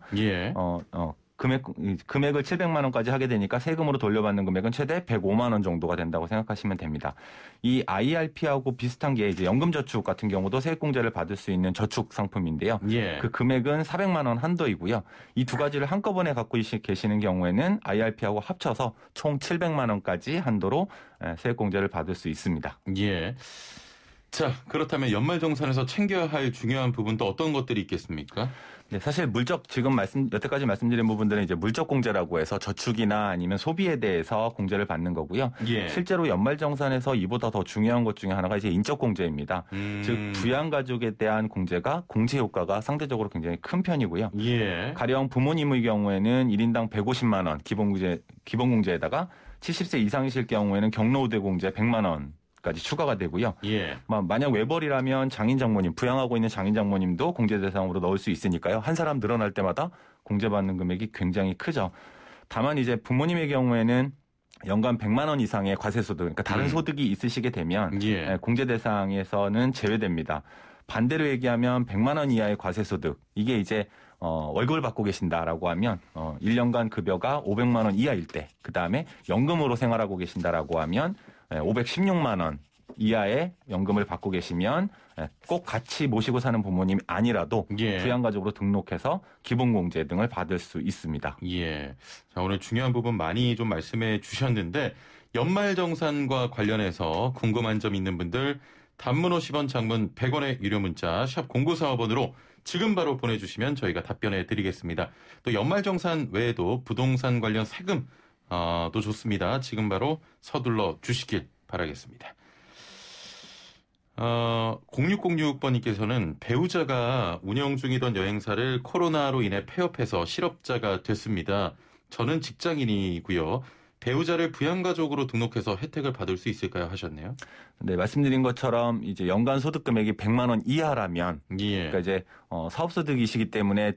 금액을 700만 원까지 하게 되니까 세금으로 돌려받는 금액은 최대 105만 원 정도가 된다고 생각하시면 됩니다. 이 IRP하고 비슷한 게 이제 연금저축 같은 경우도 세액공제를 받을 수 있는 저축 상품인데요. 그 금액은 400만 원 한도이고요. 이 두 가지를 한꺼번에 갖고 계시는 경우에는 IRP하고 합쳐서 총 700만 원까지 한도로 세액공제를 받을 수 있습니다. 자, 그렇다면 연말정산에서 챙겨야 할 중요한 부분도 어떤 것들이 있겠습니까? 네, 사실 지금 여태까지 말씀드린 부분들은 이제 물적 공제라고 해서 저축이나 아니면 소비에 대해서 공제를 받는 거고요. 실제로 연말정산에서 이보다 더 중요한 것 중에 하나가 이제 인적 공제입니다. 즉 부양 가족에 대한 공제가 공제 효과가 상대적으로 굉장히 큰 편이고요. 가령 부모님의 경우에는 1인당 150만 원 기본 공제에다가 70세 이상이실 경우에는 경로우대 공제 100만 원. 까지 추가가 되고요. 만약 외벌이라면 장인 장모님, 부양하고 있는 장인 장모님도 공제 대상으로 넣을 수 있으니까요. 한 사람 늘어날 때마다 공제받는 금액이 굉장히 크죠. 다만 이제 부모님의 경우에는 연간 100만 원 이상의 과세소득, 그러니까 다른 소득이 있으시게 되면 공제 대상에서는 제외됩니다. 반대로 얘기하면 100만 원 이하의 과세소득, 이게 이제 월급을 받고 계신다라고 하면 1년간 급여가 500만 원 이하일 때, 그다음에 연금으로 생활하고 계신다라고 하면 516만 원 이하의 연금을 받고 계시면 꼭 같이 모시고 사는 부모님이 아니라도 예. 부양가족으로 등록해서 기본공제 등을 받을 수 있습니다. 예. 자, 오늘 중요한 부분 많이 좀 말씀해 주셨는데 연말정산과 관련해서 궁금한 점 있는 분들 단문 50원, 장문 100원의 유료 문자 샵 0945번으로 지금 바로 보내주시면 저희가 답변해 드리겠습니다. 또 연말정산 외에도 부동산 관련 세금도 좋습니다. 지금 바로 서둘러 주시길 바라겠습니다. 0606번님께서는 배우자가 운영 중이던 여행사를 코로나로 인해 폐업해서 실업자가 됐습니다. 저는 직장인이고요. 배우자를 부양가족으로 등록해서 혜택을 받을 수 있을까요? 하셨네요. 네, 말씀드린 것처럼 이제 연간 소득 금액이 100만 원 이하라면, 예. 그러니까 이제 사업소득이시기 때문에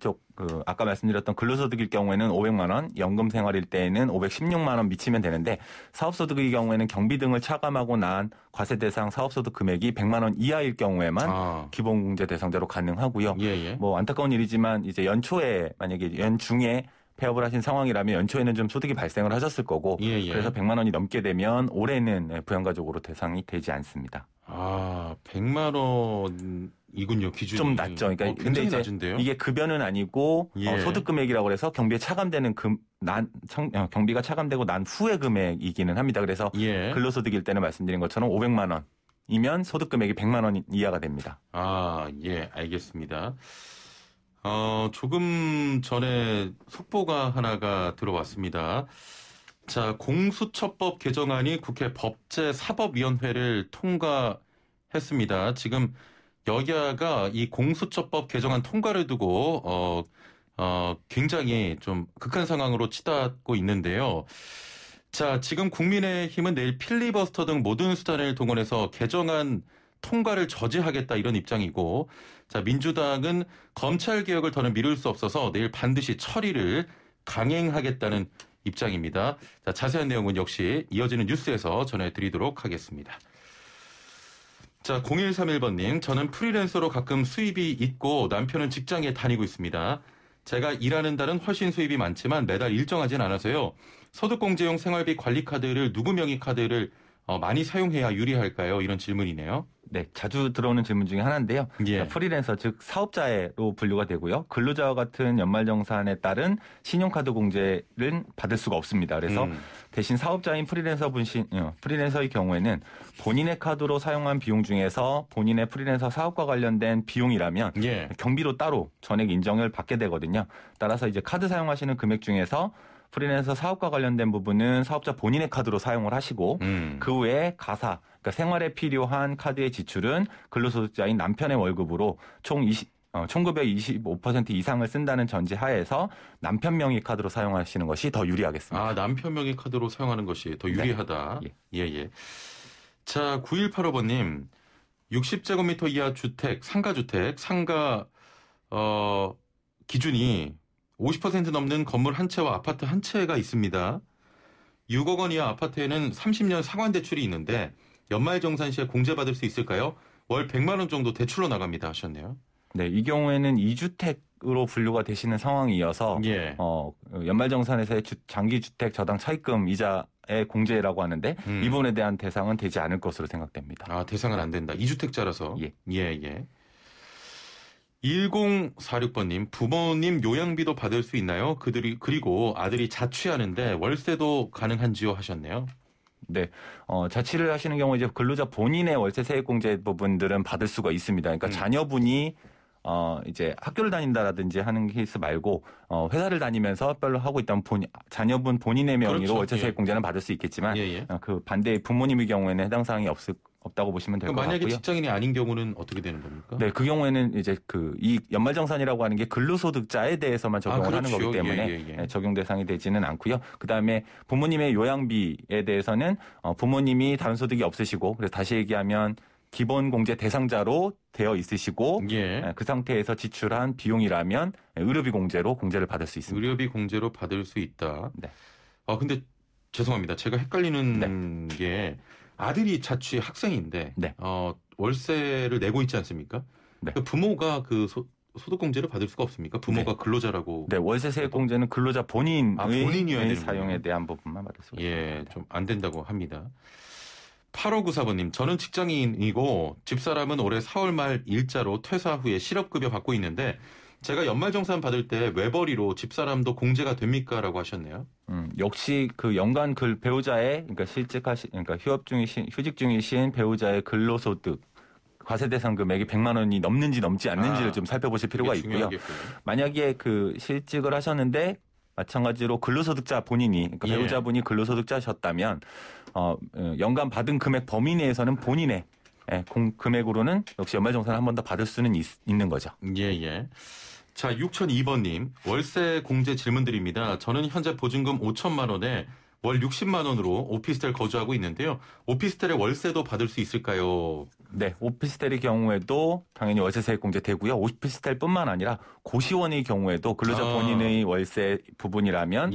아까 말씀드렸던 근로소득일 경우에는 500만 원, 연금 생활일 때에는 516만 원 미치면 되는데 사업소득의 경우에는 경비 등을 차감하고 난 과세 대상 사업소득 금액이 100만 원 이하일 경우에만 기본공제 대상자로 가능하고요. 예. 뭐 안타까운 일이지만 이제 연초에 만약에 연중에 폐업을 하신 상황이라면 연초에는 좀 소득이 발생을 하셨을 거고 예. 그래서 100만 원이 넘게 되면 올해는 부양가족으로 대상이 되지 않습니다. 100만 원이군요, 기준이. 좀 낮죠. 그러니까 근데 이제 낮은데요? 이게 급여는 아니고 예. 소득 금액이라고 해서 경비에 차감되는 경비가 차감되고 난 후의 금액이기는 합니다. 그래서 예. 근로소득일 때는 말씀드린 것처럼 500만 원이면 소득 금액이 100만 원 이하가 됩니다. 예, 알겠습니다. 조금 전에 속보가 하나가 들어왔습니다. 자, 공수처법 개정안이 국회 법제사법위원회를 통과했습니다. 지금 여야가 이 공수처법 개정안 통과를 두고 굉장히 좀 극한 상황으로 치닫고 있는데요. 자, 지금 국민의힘은 내일 필리버스터 등 모든 수단을 동원해서 개정안 통과를 저지하겠다 이런 입장이고, 자, 민주당은 검찰 개혁을 더는 미룰 수 없어서 내일 반드시 처리를 강행하겠다는 입장입니다. 자, 자세한 내용은 역시 이어지는 뉴스에서 전해드리도록 하겠습니다. 자, 0131번님, 저는 프리랜서로 가끔 수입이 있고 남편은 직장에 다니고 있습니다. 제가 일하는 달은 훨씬 수입이 많지만 매달 일정하진 않아서요. 소득공제용 생활비 관리카드를 누구 명의 카드를 많이 사용해야 유리할까요? 이런 질문이네요. 네, 자주 들어오는 질문 중에 하나인데요. 예. 프리랜서, 즉 사업자로 분류가 되고요. 근로자와 같은 연말정산에 따른 신용카드 공제를 받을 수가 없습니다. 그래서 대신 사업자인 프리랜서의 경우에는 본인의 카드로 사용한 비용 중에서 본인의 프리랜서 사업과 관련된 비용이라면 예. 경비로 따로 전액 인정을 받게 되거든요. 따라서 이제 카드 사용하시는 금액 중에서 프리랜서 사업과 관련된 부분은 사업자 본인의 카드로 사용을 하시고 그 외에 가사, 그러니까 생활에 필요한 카드의 지출은 근로소득자인 남편의 월급으로 총급여의 25% 이상을 쓴다는 전제 하에서 남편 명의 카드로 사용하시는 것이 더 유리하겠습니다. 남편 명의 카드로 사용하는 것이 더 유리하다. 네. 예. 자, 9185번님, 60제곱미터 이하 주택, 상가주택, 기준이 50% 넘는 건물 한 채와 아파트 한 채가 있습니다. 6억 원 이하 아파트에는 30년 상환 대출이 있는데 연말정산 시에 공제받을 수 있을까요? 월 100만 원 정도 대출로 나갑니다 하셨네요. 네, 이 경우에는 2주택으로 분류가 되시는 상황이어서 예. 연말정산에서의 장기주택 저당 차입금 이자의 공제라고 하는데 이 부분에 대한 대상은 되지 않을 것으로 생각됩니다. 대상은 안 된다. 2주택자라서. 예. 1046번님, 부모님 요양비도 받을 수 있나요? 그리고 아들이 자취하는데 월세도 가능한지요? 하셨네요. 네, 자취를 하시는 경우 이제 근로자 본인의 월세 세액공제 부분들은 받을 수가 있습니다. 그러니까 자녀분이 이제 학교를 다닌다라든지 하는 케이스 말고 회사를 다니면서 별로 하고 있다면 자녀분 본인의 명의로 그렇죠. 월세 세액공제는 받을 수 있겠지만 그 반대의 부모님의 경우에는 해당 사항이 없다고 보시면 될 것 같고요. 만약에 직장인이 아닌 경우는 어떻게 되는 겁니까? 네, 그 경우에는 이제 이 연말정산이라고 하는 게 근로소득자에 대해서만 적용을 하는 거기 때문에 적용 대상이 되지는 않고요. 그다음에 부모님의 요양비에 대해서는 부모님이 다른 소득이 없으시고 그래서 다시 얘기하면 기본공제 대상자로 되어 있으시고 그 상태에서 지출한 비용이라면 의료비 공제로 공제를 받을 수 있습니다. 의료비 공제로 받을 수 있다. 네. 근데 죄송합니다. 제가 헷갈리는 게 아들이 자취 학생인데 월세를 내고 있지 않습니까? 네. 부모가 그 소득공제를 받을 수가 없습니까? 부모가 네. 근로자라고. 네, 월세 세액공제는 근로자 본인의 사용에 되는군요. 대한 부분만 받을 수가 있습니다. 좀 안 된다고 합니다. 8594번님, 저는 직장인이고 집사람은 올해 4월 말 일자로 퇴사 후에 실업급여 받고 있는데 제가 연말정산 받을 때 외벌이로 집사람도 공제가 됩니까? 라고 하셨네요. 역시 그 연간 배우자의 그러니까 휴직 중이신 배우자의 근로소득 과세 대상 금액이 100만 원이 넘는지 넘지 않는지를 좀 살펴보실 필요가 있고요. 만약에 그 실직을 하셨는데 마찬가지로 근로소득자 본인이 그러니까 배우자분이 근로소득자셨다면 연간 받은 금액 범위 내에서는 본인의 금액으로는 역시 연말정산을 한 번 더 받을 수는 있는 거죠. 예. 자, 6002번님, 월세 공제 질문드립니다. 저는 현재 보증금 5천만 원에 월 60만 원으로 오피스텔 거주하고 있는데요. 오피스텔의 월세도 받을 수 있을까요? 네, 오피스텔의 경우에도 당연히 월세 세액 공제 되고요. 오피스텔뿐만 아니라 고시원의 경우에도 근로자 본인의 월세 부분이라면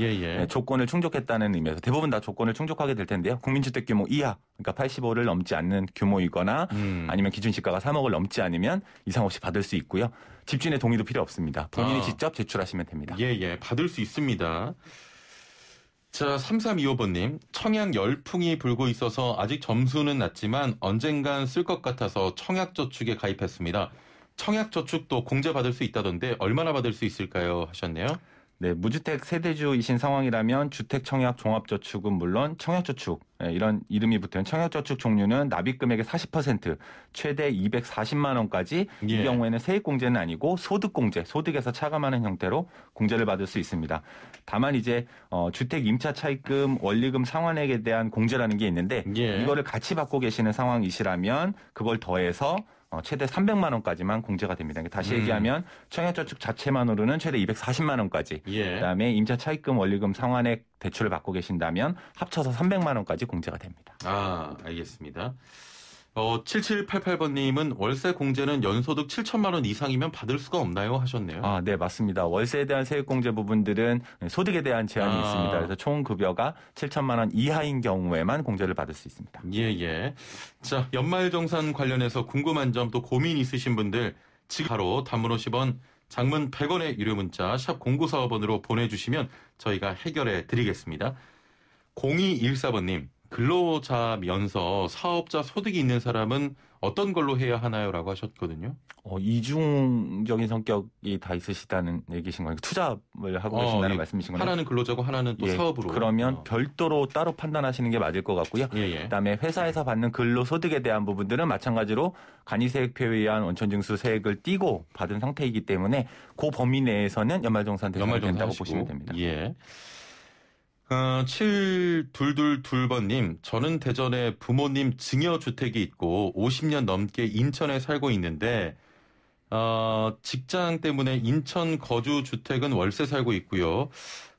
조건을 충족했다는 의미에서 대부분 다 조건을 충족하게 될 텐데요. 국민주택 규모 이하, 그러니까 85를 넘지 않는 규모이거나 아니면 기준시가가 3억을 넘지 않으면 이상 없이 받을 수 있고요. 집주인의 동의도 필요 없습니다. 본인이 직접 제출하시면 됩니다. 받을 수 있습니다. 자, 3325번님, 청약 열풍이 불고 있어서 아직 점수는 낮지만 언젠간 쓸 것 같아서 청약저축에 가입했습니다. 청약저축도 공제받을 수 있다던데 얼마나 받을 수 있을까요? 하셨네요. 네, 무주택 세대주이신 상황이라면 주택청약 종합저축은 물론 청약저축, 이런 이름이 붙은 청약저축 종류는 납입금액의 40%, 최대 240만 원까지 이 경우에는 세액공제는 아니고 소득공제, 소득에서 차감하는 형태로 공제를 받을 수 있습니다. 다만 이제 주택 임차 차입금, 원리금 상환액에 대한 공제라는 게 있는데 이거를 같이 받고 계시는 상황이시라면 그걸 더해서 최대 300만 원까지만 공제가 됩니다. 다시 얘기하면 청약저축 자체만으로는 최대 240만 원까지. 그다음에 임차 차입금, 원리금 상환액 대출을 받고 계신다면 합쳐서 300만 원까지 공제가 됩니다. 알겠습니다. 7788번님은 월세 공제는 연소득 7천만 원 이상이면 받을 수가 없나요? 하셨네요. 네, 맞습니다. 월세에 대한 세액공제 부분들은 소득에 대한 제한이 있습니다. 그래서 총 급여가 7천만 원 이하인 경우에만 공제를 받을 수 있습니다. 자, 연말정산 관련해서 궁금한 점 또 고민 있으신 분들 지금 바로 단문 50원, 장문 100원의 유료 문자 샵 0945번으로 보내주시면 저희가 해결해 드리겠습니다. 0214번님. 근로자면서 사업자 소득이 있는 사람은 어떤 걸로 해야 하나요? 라고 하셨거든요. 이중적인 성격이 다 있으시다는 얘기신 거니까 투잡을 하고 계신다는 말씀이신 거예요? 하나는 근로자고 하나는 또 사업으로. 그러면 별도로 따로 판단하시는 게 맞을 것 같고요. 그다음에 회사에서 받는 근로소득에 대한 부분들은 마찬가지로 간이세액표에 의한 원천징수 세액을 띄고 받은 상태이기 때문에 그 범위 내에서는 연말정산 대상이 된다고 보시면 됩니다. 7222번님, 저는 대전에 부모님 증여주택이 있고 50년 넘게 인천에 살고 있는데 직장 때문에 인천 거주주택은 월세 살고 있고요.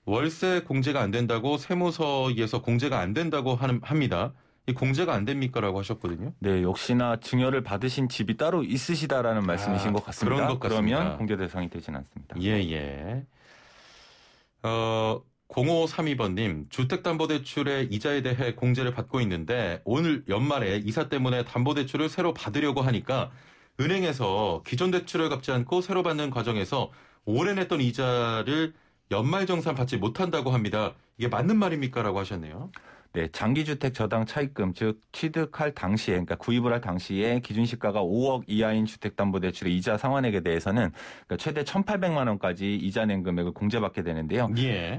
월세 공제가 안 된다고 세무서에서 공제가 안 된다고 합니다. 이 공제가 안 됩니까? 라고 하셨거든요. 네, 역시나 증여를 받으신 집이 따로 있으시다라는 말씀이신 것 같습니다. 그런 것 같습니다. 그러면 공제 대상이 되진 않습니다. 0532번님, 주택담보대출의 이자에 대해 공제를 받고 있는데 오늘 연말에 이사 때문에 담보대출을 새로 받으려고 하니까 은행에서 기존 대출을 갚지 않고 새로 받는 과정에서 오래 냈던 이자를 연말정산 받지 못한다고 합니다. 이게 맞는 말입니까? 라고 하셨네요. 네, 장기주택 저당 차입금, 즉 취득할 당시에, 그러니까 구입을 할 당시에 기준시가가 5억 이하인 주택담보대출의 이자 상환액에 대해서는 그러니까 최대 1,800만 원까지 이자 낸 금액을 공제받게 되는데요.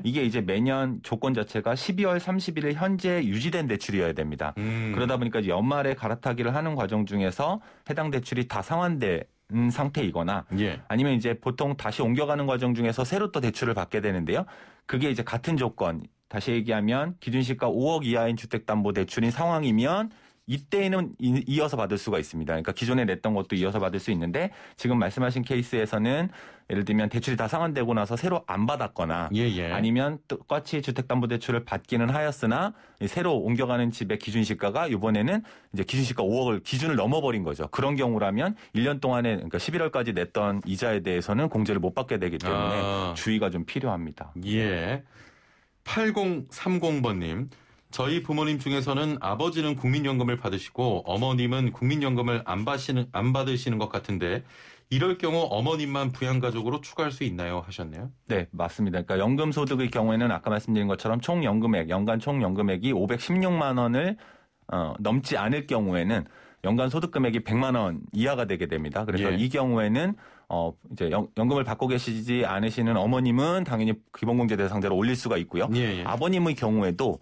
이게 이제 매년 조건 자체가 12월 31일 현재 유지된 대출이어야 됩니다. 그러다 보니까 연말에 갈아타기를 하는 과정 중에서 해당 대출이 다 상환된 상태이거나 아니면 이제 보통 다시 옮겨가는 과정 중에서 새로 또 대출을 받게 되는데요. 그게 이제 같은 조건, 다시 얘기하면 기준시가 5억 이하인 주택담보대출인 상황이면 이때는 이어서 받을 수가 있습니다. 그러니까 기존에 냈던 것도 이어서 받을 수 있는데 지금 말씀하신 케이스에서는 예를 들면 대출이 다 상환되고 나서 새로 안 받았거나 아니면 똑같이 주택담보대출을 받기는 하였으나 새로 옮겨가는 집의 기준시가가 이번에는 이제 기준시가 5억을 기준을 넘어버린 거죠. 그런 경우라면 1년 동안에 그러니까 11월까지 냈던 이자에 대해서는 공제를 못 받게 되기 때문에 주의가 좀 필요합니다. 8030번님. 저희 부모님 중에서는 아버지는 국민연금을 받으시고 어머님은 국민연금을 안 받으시는 것 같은데 이럴 경우 어머님만 부양가족으로 추가할 수 있나요? 하셨네요. 네, 맞습니다. 그러니까 연금소득의 경우에는 아까 말씀드린 것처럼 연간 총연금액이 516만 원을 넘지 않을 경우에는 연간 소득금액이 100만 원 이하가 되게 됩니다. 그래서 이 경우에는 이제 연금을 받고 계시지 않으시는 어머님은 당연히 기본공제 대상자로 올릴 수가 있고요. 아버님의 경우에도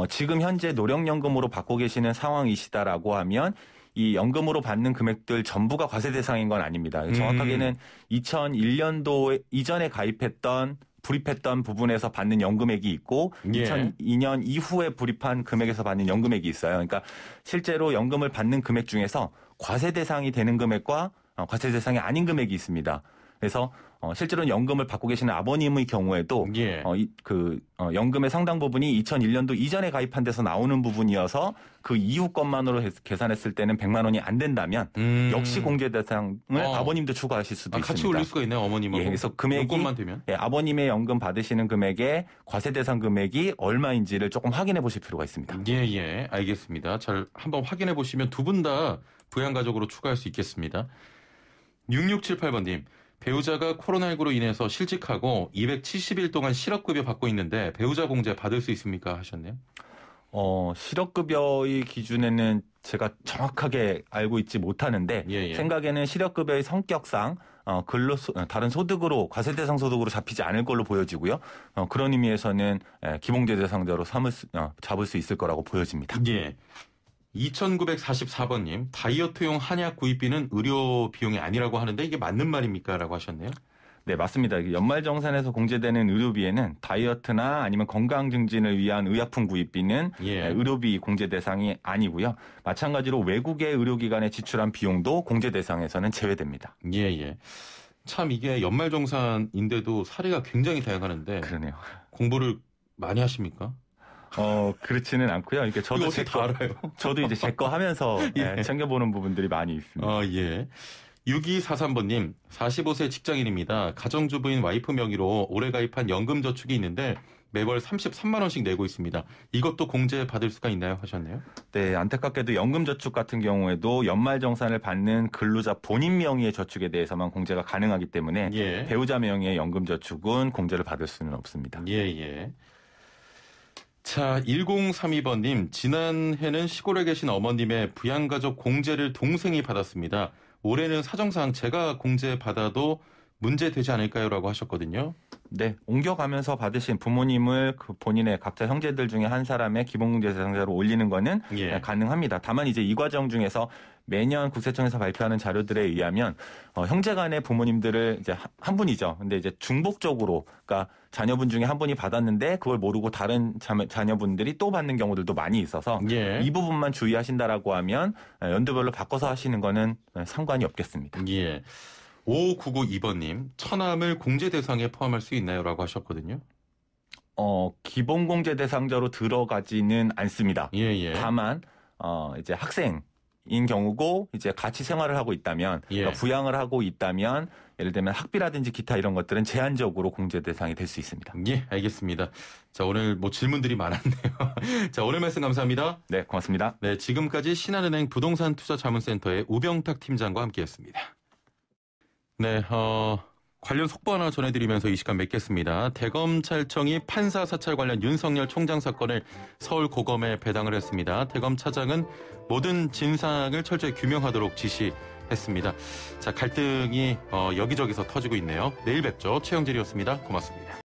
지금 현재 노령연금으로 받고 계시는 상황이시다라고 하면 이 연금으로 받는 금액들 전부가 과세 대상인 건 아닙니다. 정확하게는 2001년도 이전에 불입했던 부분에서 받는 연금액이 있고 2002년 이후에 불입한 금액에서 받는 연금액이 있어요. 그러니까 실제로 연금을 받는 금액 중에서 과세 대상이 되는 금액과 과세 대상이 아닌 금액이 있습니다. 그래서 실제로는 연금을 받고 계시는 아버님의 경우에도 연금의 상당 부분이 2001년도 이전에 가입한 데서 나오는 부분이어서 그 이후 것만으로 계산했을 때는 100만 원이 안 된다면 역시 공제 대상을 아버님도 추가하실 수도 있습니다. 같이 올릴 수가 있네요, 어머님하고. 그래서 금액이 되면? 아버님의 연금 받으시는 금액의 과세 대상 금액이 얼마인지를 조금 확인해 보실 필요가 있습니다. 예, 알겠습니다. 잘 한번 확인해 보시면 두 분 다 부양가족으로 추가할 수 있겠습니다. 6678번님. 배우자가 코로나19로 인해서 실직하고 270일 동안 실업급여 받고 있는데 배우자 공제 받을 수 있습니까? 하셨네요. 실업급여의 기준에는 제가 정확하게 알고 있지 못하는데 생각에는 실업급여의 성격상 다른 소득으로 과세 대상 소득으로 잡히지 않을 걸로 보여지고요. 그런 의미에서는 기본공제 대상자로 잡을 수 있을 거라고 보여집니다. 2944번님, 다이어트용 한약 구입비는 의료 비용이 아니라고 하는데 이게 맞는 말입니까? 라고 하셨네요. 네, 맞습니다. 연말정산에서 공제되는 의료비에는 다이어트나 아니면 건강 증진을 위한 의약품 구입비는 의료비 공제 대상이 아니고요. 마찬가지로 외국의 의료기관에 지출한 비용도 공제 대상에서는 제외됩니다. 참 이게 연말정산인데도 사례가 굉장히 다양하는데 그러네요. 공부를 많이 하십니까? 그렇지는 않고요. 이게 저도 어떻게 다 알아요? 저도 이제 제 거 하면서 챙겨보는 부분들이 많이 있습니다. 6243번님, 45세 직장인입니다. 가정주부인 와이프 명의로 올해 가입한 연금저축이 있는데 매월 33만 원씩 내고 있습니다. 이것도 공제 받을 수가 있나요? 하셨네요. 네, 안타깝게도 연금저축 같은 경우에도 연말정산을 받는 근로자 본인 명의의 저축에 대해서만 공제가 가능하기 때문에 배우자 명의의 연금저축은 공제를 받을 수는 없습니다. 자, 1032번님, 지난해는 시골에 계신 어머님의 부양가족 공제를 동생이 받았습니다. 올해는 사정상 제가 공제 받아도 문제 되지 않을까요? 라고 하셨거든요. 네, 옮겨가면서 받으신 부모님을 본인의 각자 형제들 중에 한 사람의 기본공제 대상자로 올리는 거는 가능합니다. 다만 이제 이 과정 중에서 매년 국세청에서 발표하는 자료들에 의하면 형제 간의 부모님들을 이제 한 분이죠. 근데 이제 중복적으로, 그러니까 자녀분 중에 한 분이 받았는데 그걸 모르고 다른 자녀분들이 또 받는 경우들도 많이 있어서 이 부분만 주의하신다라고 하면 연도별로 바꿔서 하시는 거는 상관이 없겠습니다. 5992번님, 처남을 공제 대상에 포함할 수 있나요? 라고 하셨거든요. 기본공제 대상자로 들어가지는 않습니다. 다만 이제 학생인 경우고 이제 같이 생활을 하고 있다면 그러니까 부양을 하고 있다면 예를 들면 학비라든지 기타 이런 것들은 제한적으로 공제 대상이 될 수 있습니다. 알겠습니다. 자, 오늘 질문들이 많았네요. 자, 오늘 말씀 감사합니다. 네, 고맙습니다. 네, 지금까지 신한은행 부동산 투자 자문센터의 우병탁 팀장과 함께했습니다. 네, 관련 속보 하나 전해드리면서 이 시간 맺겠습니다. 대검찰청이 판사 사찰 관련 윤석열 총장 사건을 서울고검에 배당을 했습니다. 대검 차장은 모든 진상을 철저히 규명하도록 지시했습니다. 자, 갈등이 여기저기서 터지고 있네요. 내일 뵙죠. 최영진이었습니다. 고맙습니다.